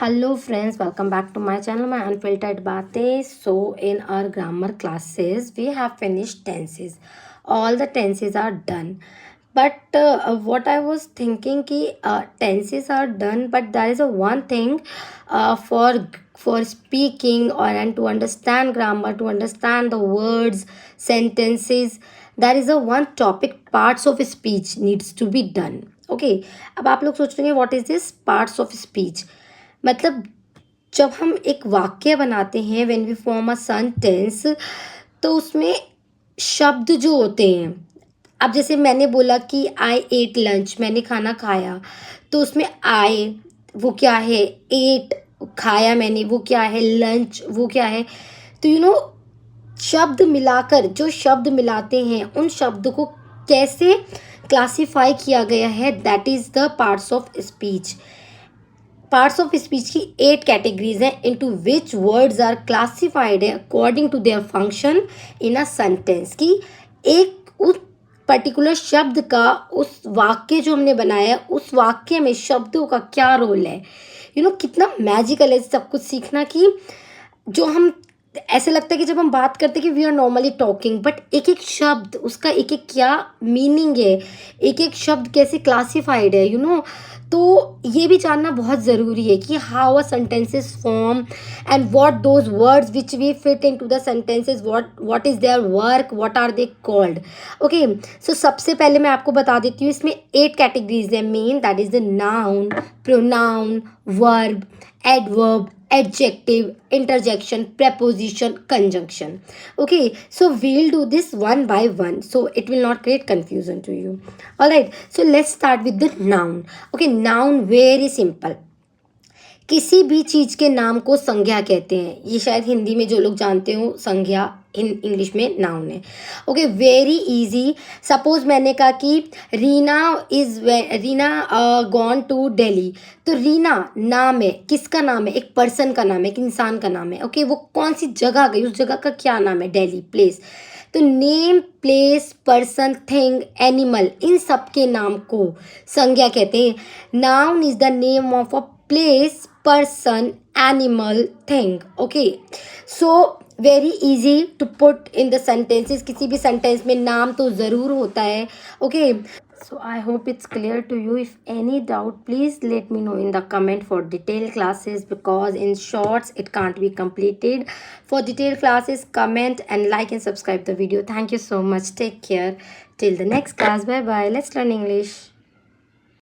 Hello friends, welcome back to my channel, my unfiltered batein. So in our grammar classes, we have finished tenses. All the tenses are done. But what I was thinking ki tenses are done, but there is a one thing for speaking or and to understand grammar, to understand the words, sentences. There is a one topic parts of speech needs to be done. Okay, अब आप लोग सोच रहे हैं what is this parts of speech. मतलब जब हम एक वाक्य बनाते हैं when we form a sentence, तो उसमें शब्द जो होते हैं, अब जैसे मैंने बोला कि आई एट लंच, मैंने खाना खाया, तो उसमें आई वो क्या है, एट खाया मैंने वो क्या है, लंच वो क्या है. तो शब्द मिलाकर जो शब्द मिलाते हैं उन शब्द को कैसे क्लासिफाई किया गया है, that is the parts of speech. Parts of speech की 8 कैटेगरीज हैं into which words are classified according to their function in a sentence. की एक उस पर्टिकुलर शब्द का उस वाक्य जो हमने बनाया है उस वाक्य में शब्दों का क्या रोल है. कितना मैजिकल है सब कुछ सीखना. कि जो हम ऐसे लगता है कि जब हम बात करते हैं कि we are normally talking, but एक एक शब्द उसका एक एक क्या मीनिंग है, एक एक शब्द कैसे क्लासिफाइड है. तो ये भी जानना बहुत ज़रूरी है कि how a sentences form and what those words which we fit into the sentences, what is their work, what are they called. Okay, so सबसे पहले मैं आपको बता देती हूँ, इसमें 8 कैटेगरीज है main. That is the noun, pronoun, verb, adverb, adjective, interjection, preposition, conjunction. Okay, so we'll do this one by one so it will not create confusion to you. All right, so let's start with the noun. Okay, noun very simple. किसी भी चीज़ के नाम को संज्ञा कहते हैं. ये शायद हिंदी में जो लोग जानते हो संज्ञा, इंग्लिश में नाउन है. Okay, very easy. सपोज मैंने कहा कि रीना गॉन टू दिल्ली. तो रीना नाम है, किसका नाम है, एक पर्सन का नाम है, एक इंसान का नाम है. ओके, वो कौन सी जगह गई, उस जगह का क्या नाम है, दिल्ली प्लेस. तो name, place, person, thing, animal, इन सब के नाम को संज्ञा कहते हैं. Noun is the name of a place, person, animal, thing. Okay, so very easy to put in the sentences. किसी भी sentence में नाम तो ज़रूर होता है. Okay, so I hope it's clear to you. If any doubt, please let me know in the comment for detailed classes, because in shorts it can't be completed. For detailed classes, comment and like and subscribe the video. Thank you so much. Take care till the next class. Bye bye. Let's learn English.